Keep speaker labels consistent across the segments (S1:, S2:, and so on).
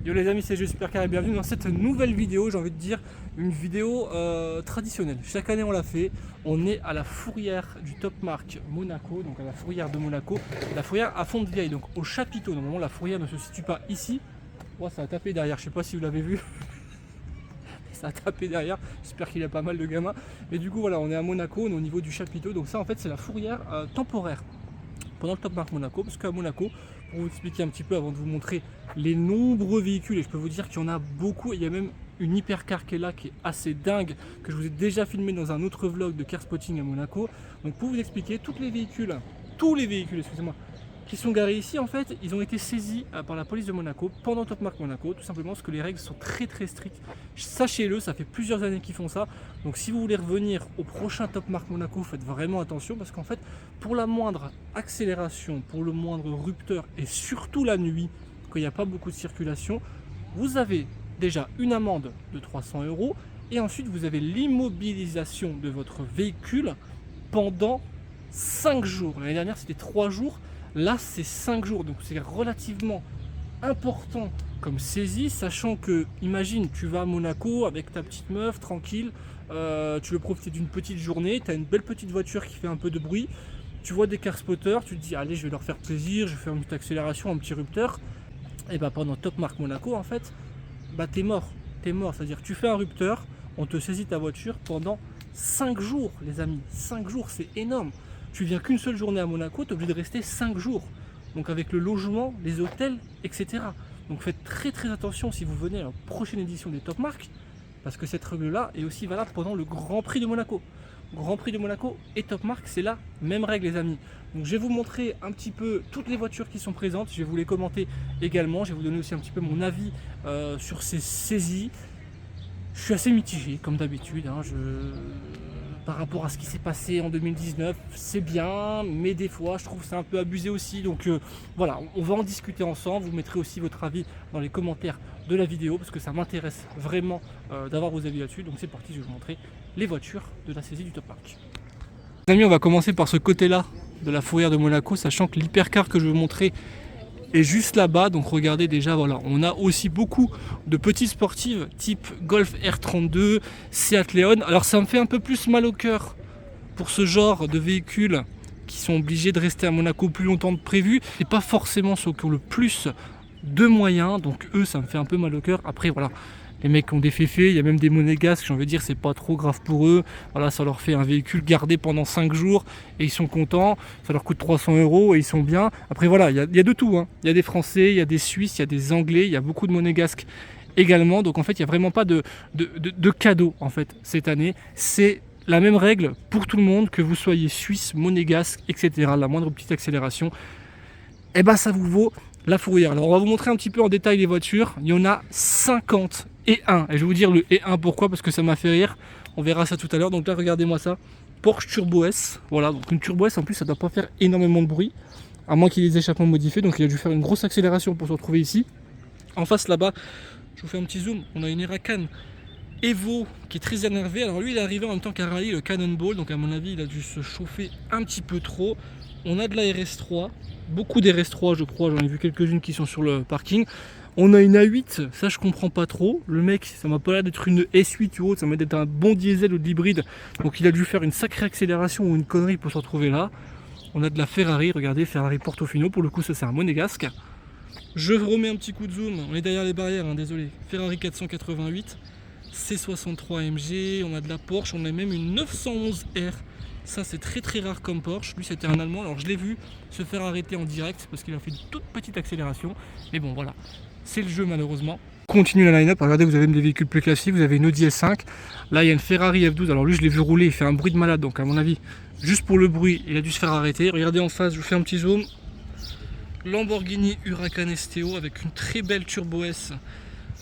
S1: Yo les amis, c'est Supercar et bienvenue dans cette nouvelle vidéo, j'ai envie de dire une vidéo traditionnelle. Chaque année on l'a fait, on est à la fourrière du Top Marque Monaco, donc à la fourrière de Monaco, la fourrière à Fontvieille, donc au chapiteau. Normalement la fourrière ne se situe pas ici. Oh, ça a tapé derrière, je sais pas si vous l'avez vu. Ça a tapé derrière, j'espère qu'il y a pas mal de gamins. Mais du coup voilà, on est à Monaco, on est au niveau du chapiteau, donc ça en fait c'est la fourrière temporaire pendant le Top Marque Monaco, parce qu'à Monaco, pour vous expliquer un petit peu avant de vous montrer les nombreux véhicules, et je peux vous dire qu'il y en a beaucoup, il y a même une hypercar qui est là, qui est assez dingue, que je vous ai déjà filmé dans un autre vlog de car spotting à Monaco. Donc pour vous expliquer, tous les véhicules, excusez-moi, qui sont garés ici, en fait, ils ont été saisis par la police de Monaco pendant Top Marque Monaco, tout simplement parce que les règles sont très strictes. Sachez-le, ça fait plusieurs années qu'ils font ça. Donc si vous voulez revenir au prochain Top Marque Monaco, faites vraiment attention, parce qu'en fait, pour la moindre accélération, pour le moindre rupteur, et surtout la nuit, quand il n'y a pas beaucoup de circulation, vous avez déjà une amende de 300 €, et ensuite vous avez l'immobilisation de votre véhicule pendant 5 jours. L'année dernière, c'était 3 jours. Là, c'est 5 jours, donc c'est relativement important comme saisie, sachant que, imagine, tu vas à Monaco avec ta petite meuf, tranquille, tu veux profiter d'une petite journée, tu as une belle petite voiture qui fait un peu de bruit, tu vois des car spotters, tu te dis, allez, je vais leur faire plaisir, je vais faire une petite accélération, un petit rupteur, et bah pendant Top Marque Monaco, en fait, bah t'es mort, c'est-à-dire que tu fais un rupteur, on te saisit ta voiture pendant 5 jours, les amis, 5 jours, c'est énorme. Tu viens qu'une seule journée à Monaco, tu es obligé de rester 5 jours. Donc avec le logement, les hôtels, etc. Donc faites très attention si vous venez à la prochaine édition des Top Marque, parce que cette règle-là est aussi valable pendant le Grand Prix de Monaco. Grand Prix de Monaco et Top Marque, c'est la même règle, les amis. Donc je vais vous montrer un petit peu toutes les voitures qui sont présentes, je vais vous les commenter également, je vais vous donner aussi un petit peu mon avis sur ces saisies. Je suis assez mitigé, comme d'habitude, hein, par rapport à ce qui s'est passé en 2019, c'est bien, mais des fois je trouve que c'est un peu abusé aussi. Donc voilà, on va en discuter ensemble. Vous mettrez aussi votre avis dans les commentaires de la vidéo, parce que ça m'intéresse vraiment d'avoir vos avis là-dessus. Donc c'est parti, je vais vous montrer les voitures de la saisie du Top Marque. Les amis, on va commencer par ce côté-là de la fourrière de Monaco, sachant que l'hypercar que je vais vous montrer est juste là-bas. Donc regardez, déjà voilà, on a aussi beaucoup de petites sportives type Golf R32, Seat Leon. Alors ça me fait un peu plus mal au cœur pour ce genre de véhicules qui sont obligés de rester à Monaco plus longtemps que prévu, et pas forcément ceux qui ont le plus de moyens, donc eux ça me fait un peu mal au cœur. Après voilà, les mecs ont des féfés, il y a même des monégasques, j'ai envie de dire, c'est pas trop grave pour eux. Voilà, ça leur fait un véhicule gardé pendant 5 jours et ils sont contents, ça leur coûte 300 € et ils sont bien. Après voilà, il y a de tout, hein. Il y a des Français, il y a des Suisses, il y a des Anglais, il y a beaucoup de monégasques également. Donc en fait, il n'y a vraiment pas de cadeau en fait cette année. C'est la même règle pour tout le monde, que vous soyez suisse, monégasque, etc. La moindre petite accélération, et ben ça vous vaut la fourrière. Alors on va vous montrer un petit peu en détail les voitures. Il y en a 50 et 1. Et je vais vous dire le E1 pourquoi, parce que ça m'a fait rire. On verra ça tout à l'heure. Donc là, regardez-moi ça. Porsche Turbo S. Voilà, donc une Turbo S en plus, ça ne doit pas faire énormément de bruit, à moins qu'il y ait des échappements modifiés. Donc il a dû faire une grosse accélération pour se retrouver ici. En face là-bas, je vous fais un petit zoom. On a une Huracan Evo qui est très énervé. Alors lui, il est arrivé en même temps qu'un rallye, le Cannonball. Donc à mon avis, il a dû se chauffer un petit peu trop. On a de la RS3, beaucoup d'RS3 je crois, j'en ai vu quelques-unes qui sont sur le parking. On a une A8, ça je comprends pas trop. Le mec, ça m'a pas l'air d'être une S8 ou autre, ça m'a l'air d'être un bon diesel ou de l'hybride. Donc il a dû faire une sacrée accélération ou une connerie pour se retrouver là. On a de la Ferrari, regardez, Ferrari Portofino, pour le coup ça c'est un monégasque. Je remets un petit coup de zoom, on est derrière les barrières, hein, désolé. Ferrari 488, C63 AMG, on a de la Porsche, on a même une 911R. Ça c'est très rare comme Porsche. Lui c'était un Allemand, alors je l'ai vu se faire arrêter en direct parce qu'il a fait une toute petite accélération. Mais bon voilà, c'est le jeu malheureusement. Continue la line-up, regardez, vous avez même des véhicules plus classiques, vous avez une Audi S5. Là il y a une Ferrari F12, alors lui je l'ai vu rouler, il fait un bruit de malade, donc à mon avis, juste pour le bruit, il a dû se faire arrêter. Regardez en face, je vous fais un petit zoom. Lamborghini Huracan STO avec une très belle Turbo S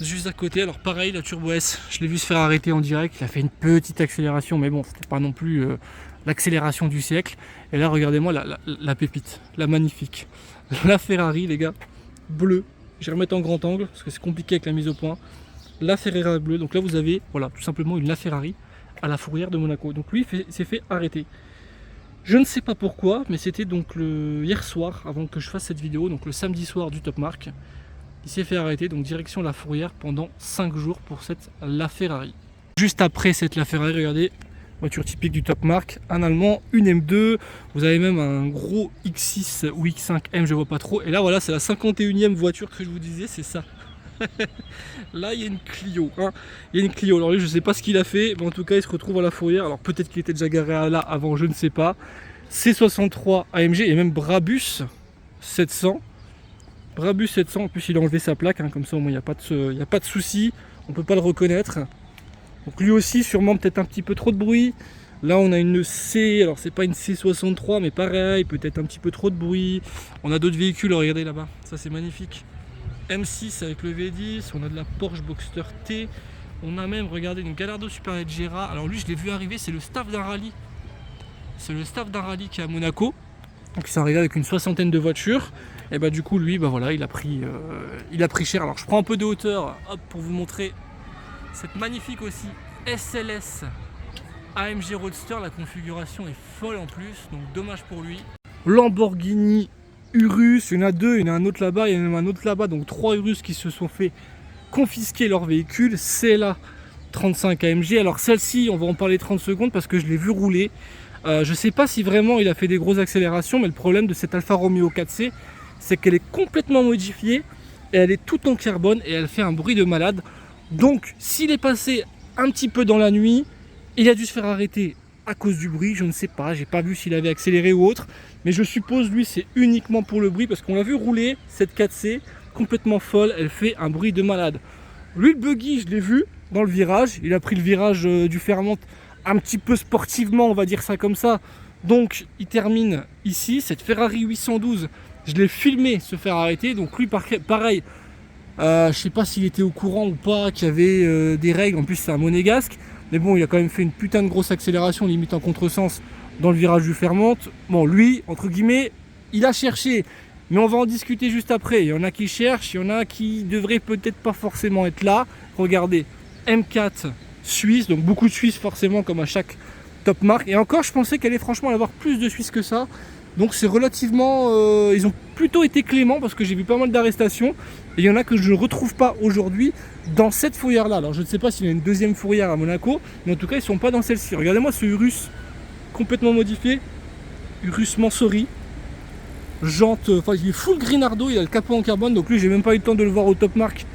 S1: juste à côté. Alors pareil, la Turbo S, je l'ai vu se faire arrêter en direct, il a fait une petite accélération, mais bon, c'était pas non plus l'accélération du siècle. Et là regardez-moi la pépite, la magnifique, la Ferrari les gars, bleue. Je vais remettre en grand angle parce que c'est compliqué avec la mise au point. La Ferrari bleue, donc là vous avez voilà tout simplement une LaFerrari à la fourrière de Monaco. Donc lui s'est fait arrêter. Je ne sais pas pourquoi, mais c'était donc hier soir, avant que je fasse cette vidéo, donc le samedi soir du Top Marque. il s'est fait arrêter, donc direction La Fourrière pendant 5 jours pour cette LaFerrari. Juste après cette LaFerrari, regardez, voiture typique du Top Mark, un allemand, une M2, vous avez même un gros X6 ou X5M, je vois pas trop, et là voilà, c'est la 51e voiture que je vous disais, c'est ça. Là il y a une Clio, hein. Il y a une Clio, alors lui je sais pas ce qu'il a fait, mais en tout cas il se retrouve à La Fourrière, alors peut-être qu'il était déjà garé là avant, je ne sais pas. C63 AMG et même Brabus 700. Brabus 700, en plus il a enlevé sa plaque, hein, comme ça au moins il n'y a pas de souci, on peut pas le reconnaître. Donc lui aussi sûrement peut-être un petit peu trop de bruit. Là on a une C, alors c'est pas une C63 mais pareil, peut-être un petit peu trop de bruit. On a d'autres véhicules, regardez là-bas, ça c'est magnifique. M6 avec le V10, on a de la Porsche Boxster T. On a même, regardez, une Gallardo Superleggera. Alors lui je l'ai vu arriver, c'est le staff d'un rallye. C'est le staff d'un rallye qui est à Monaco. Donc il s'est arrivé avec une 60aine de voitures. Et bah du coup lui bah voilà il a pris cher. Alors je prends un peu de hauteur hop, pour vous montrer cette magnifique aussi SLS AMG Roadster. La configuration est folle en plus, donc dommage pour lui. Lamborghini Urus, il y en a deux, il y en a un autre là-bas, il y en a même un autre là-bas, donc 3 Urus qui se sont fait confisquer leur véhicule. C'est la 35 AMG. Alors celle-ci on va en parler 30 secondes parce que je l'ai vu rouler. Je sais pas si vraiment il a fait des grosses accélérations, mais le problème de cette Alfa Romeo 4C, c'est qu'elle est complètement modifiée et elle est toute en carbone et elle fait un bruit de malade. Donc s'il est passé un petit peu dans la nuit, il a dû se faire arrêter à cause du bruit, je ne sais pas, j'ai pas vu s'il avait accéléré ou autre, mais je suppose lui c'est uniquement pour le bruit parce qu'on l'a vu rouler cette 4C complètement folle, elle fait un bruit de malade. Lui le buggy je l'ai vu dans le virage, il a pris le virage du Fairmont un petit peu sportivement, on va dire ça comme ça. Donc il termine ici, cette Ferrari 812, je l'ai filmé se faire arrêter. Donc lui pareil, je sais pas s'il était au courant ou pas qu'il y avait des règles, en plus c'est un monégasque. Mais bon, il a quand même fait une putain de grosse accélération, limite en contresens, dans le virage du Fairmont. Bon, lui, entre guillemets, il a cherché. Mais on va en discuter juste après. Il y en a qui cherchent, il y en a qui devraient peut-être pas forcément être là. Regardez, M4 Suisse, donc beaucoup de Suisses forcément comme à chaque Top Mark. Et encore, je pensais qu'elle allait franchement avoir plus de Suisses que ça. Donc c'est relativement... ils ont plutôt été cléments parce que j'ai vu pas mal d'arrestations. Et il y en a que je ne retrouve pas aujourd'hui dans cette fourrière-là. Alors je ne sais pas s'il y a une deuxième fourrière à Monaco, mais en tout cas ils ne sont pas dans celle-ci. Regardez-moi ce Urus complètement modifié. Urus Mansory. Jante, enfin il est full Grinardo, il a le capot en carbone. Donc lui j'ai même pas eu le temps de le voir au Top Mark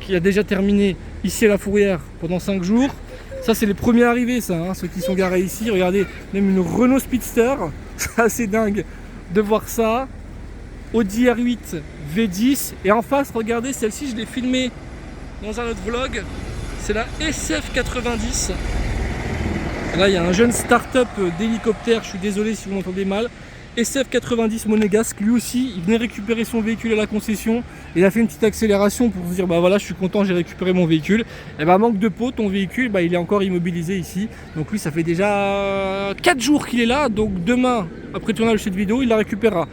S1: qui a déjà terminé ici à la fourrière pendant 5 jours. Ça c'est les premiers arrivés ça, hein, ceux qui sont garés ici. Regardez, même une Renault Speedster, c'est assez dingue de voir ça. Audi R8 V10 et en face regardez celle-ci je l'ai filmée dans un autre vlog, c'est la SF90. Là il y a un jeune start-up d'hélicoptère, je suis désolé si vous m'entendez mal. SF90 monégasque, lui aussi il venait récupérer son véhicule à la concession, il a fait une petite accélération pour se dire bah voilà je suis content, j'ai récupéré mon véhicule. Et bah manque de peau, ton véhicule bah, il est encore immobilisé ici, donc lui ça fait déjà 4 jours qu'il est là, donc demain après le tournage de cette vidéo il la récupérera.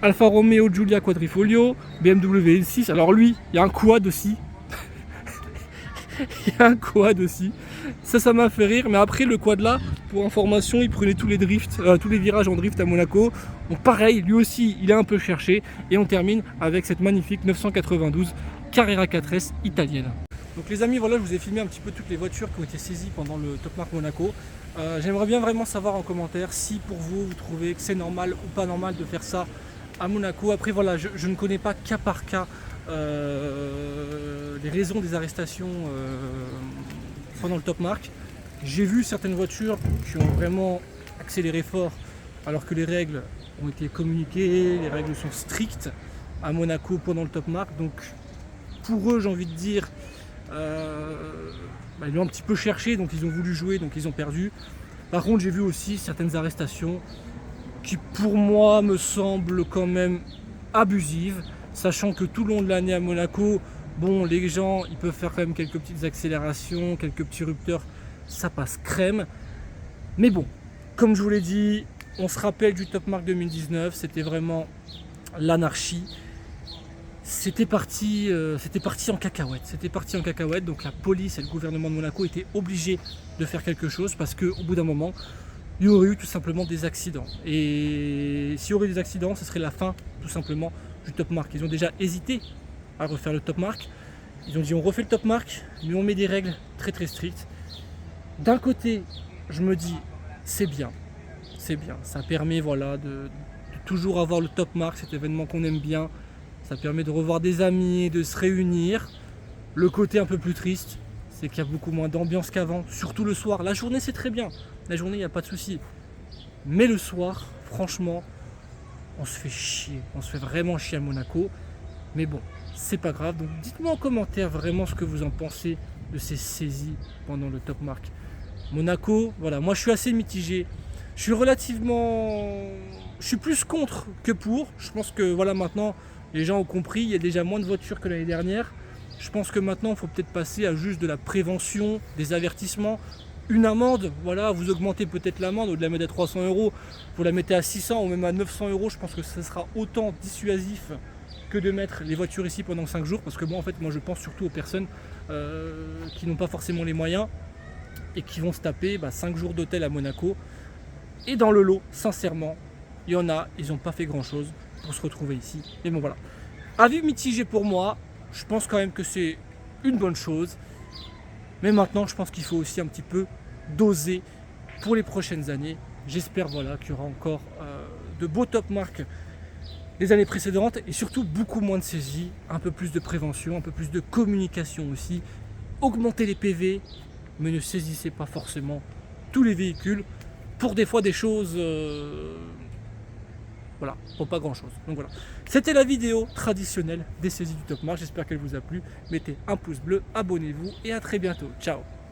S1: Alfa Romeo Giulia Quadrifoglio, BMW L6, alors lui il y a un quad aussi. Il y a un quad aussi, ça m'a fait rire, mais après le quad là, pour information, il prenait tous les drifts, tous les virages en drift à Monaco. Donc pareil, lui aussi, il est un peu cherché. Et on termine avec cette magnifique 992 Carrera 4S italienne. Donc les amis, voilà, je vous ai filmé un petit peu toutes les voitures qui ont été saisies pendant le Top Mark Monaco. J'aimerais bien vraiment savoir en commentaire si pour vous, vous trouvez que c'est normal ou pas normal de faire ça à Monaco. Après voilà, je ne connais pas cas par cas les raisons des arrestations pendant le Top Mark. J'ai vu certaines voitures qui ont vraiment accéléré fort alors que les règles ont été communiquées, les règles sont strictes à Monaco pendant le Top Mark. Donc pour eux j'ai envie de dire ils l'ont un petit peu cherché, donc ils ont voulu jouer, donc ils ont perdu. Par contre j'ai vu aussi certaines arrestations qui pour moi me semblent quand même abusives, sachant que tout le long de l'année à Monaco, bon les gens ils peuvent faire quand même quelques petites accélérations, quelques petits rupteurs, ça passe crème. Mais bon, comme je vous l'ai dit, on se rappelle du Top Mark 2019, c'était vraiment l'anarchie. C'était parti en cacahuète. C'était parti en cacahuète. Donc la police et le gouvernement de Monaco étaient obligés de faire quelque chose parce qu'au bout d'un moment, il y aurait eu tout simplement des accidents. Et s'il y aurait eu des accidents, ce serait la fin tout simplement du Top Mark. Ils ont déjà hésité à refaire le top marque. Ils ont dit on refait le top marque, mais on met des règles très très strictes. D'un côté, je me dis c'est bien, ça permet voilà, de toujours avoir le top marque, cet événement qu'on aime bien. Ça permet de revoir des amis, de se réunir. Le côté un peu plus triste, c'est qu'il y a beaucoup moins d'ambiance qu'avant, surtout le soir. La journée c'est très bien, la journée il n'y a pas de souci. Mais le soir, franchement, on se fait chier, on se fait vraiment chier à Monaco. Mais bon, c'est pas grave. Donc dites-moi en commentaire vraiment ce que vous en pensez de ces saisies pendant le top marque. Monaco, voilà, moi je suis assez mitigé. Je suis plus contre que pour. Je pense que voilà, maintenant les gens ont compris, il y a déjà moins de voitures que l'année dernière. Je pense que maintenant il faut peut-être passer à juste de la prévention, des avertissements. Une amende, voilà, vous augmentez peut-être l'amende, au-delà de la mettre à 300 €, vous la mettez à 600 ou même à 900 €. Je pense que ce sera autant dissuasif que de mettre les voitures ici pendant 5 jours. Parce que moi je pense surtout aux personnes qui n'ont pas forcément les moyens et qui vont se taper 5 jours d'hôtel à Monaco. Et dans le lot, sincèrement, il y en a, ils n'ont pas fait grand chose pour se retrouver ici. Mais bon voilà, avis mitigé pour moi, je pense quand même que c'est une bonne chose. Mais maintenant je pense qu'il faut aussi un petit peu doser pour les prochaines années. J'espère voilà, qu'il y aura encore de beaux top marques les années précédentes et surtout beaucoup moins de saisies, un peu plus de prévention, un peu plus de communication aussi. Augmentez les PV, mais ne saisissez pas forcément tous les véhicules pour des fois des choses voilà, pour pas grand chose. Donc voilà, c'était la vidéo traditionnelle des saisies du top marque. J'espère qu'elle vous a plu. Mettez un pouce bleu, abonnez-vous et à très bientôt. Ciao.